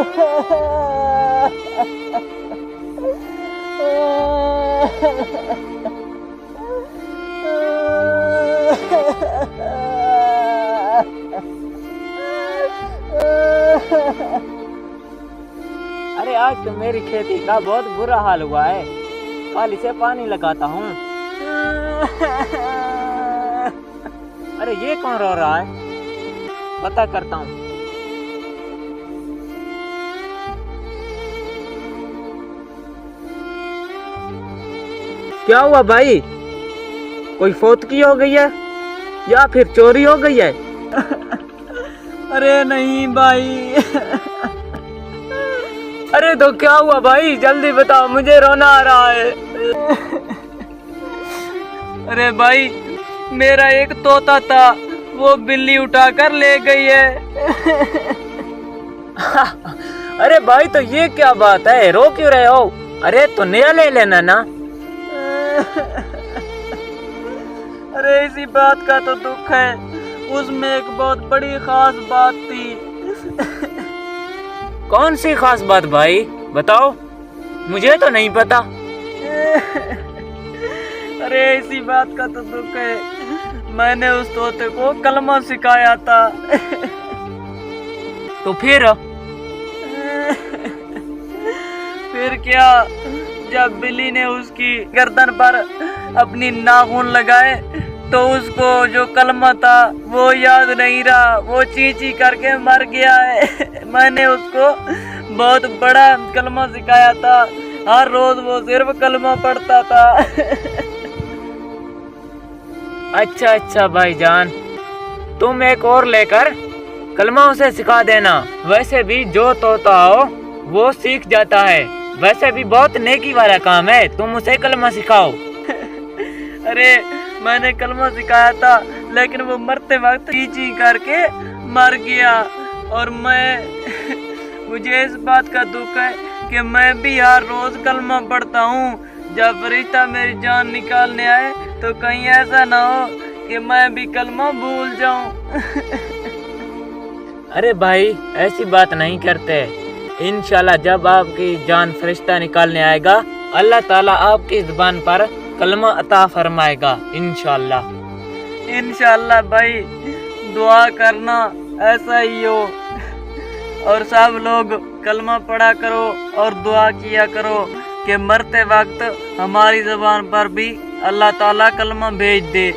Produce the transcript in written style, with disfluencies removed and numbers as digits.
अरे आज तो मेरी खेती का बहुत बुरा हाल हुआ है, कल इसे पानी लगाता हूँ। अरे ये कौन रो रहा है, पता करता हूँ। क्या हुआ भाई, कोई फौतगी हो गई है या फिर चोरी हो गई है? अरे नहीं भाई। अरे तो क्या हुआ भाई, जल्दी बताओ, मुझे रोना आ रहा है। अरे भाई मेरा एक तोता था, वो बिल्ली उठाकर ले गई है। अरे भाई तो ये क्या बात है, रो क्यों रहे हो? अरे तो नया ले लेना ना। अरे इसी बात का तो दुख है, उसमें एक बहुत बड़ी खास बात थी। कौन सी खास बात भाई, बताओ, मुझे तो नहीं पता। अरे इसी बात का तो दुख है, मैंने उस तोते को कलमा सिखाया था। तो फिर क्या, जब बिल्ली ने उसकी गर्दन पर अपनी नाखून लगाए तो उसको जो कलमा था वो याद नहीं रहा, वो ची ची करके मर गया है। मैंने उसको बहुत बड़ा कलमा सिखाया था, हर रोज वो सिर्फ कलमा पढ़ता था। अच्छा भाईजान, तुम एक और लेकर कलमा उसे सिखा देना। वैसे भी जो तोता हो वो सीख जाता है, वैसे भी बहुत नेकी वाला काम है, तुम उसे कलमा सिखाओ। अरे मैंने कलमा सिखाया था, लेकिन वो मरते वक्त ची करके मर गया। और मुझे इस बात का दुख है कि मैं भी हर रोज कलमा पढ़ता हूँ। जब फरिश्ता मेरी जान निकालने आए तो कहीं ऐसा ना हो कि मैं भी कलमा भूल जाऊं। अरे भाई ऐसी बात नहीं करते, इंशाल्लाह जब आपकी जान फरिश्ता निकालने आएगा, अल्लाह ताला आपकी जुबान पर कलमा अता फरमाएगा इंशाल्लाह भाई, दुआ करना ऐसा ही हो। और सब लोग कलमा पढ़ा करो और दुआ किया करो कि मरते वक्त हमारी जुबान पर भी अल्लाह ताला कलमा भेज दे।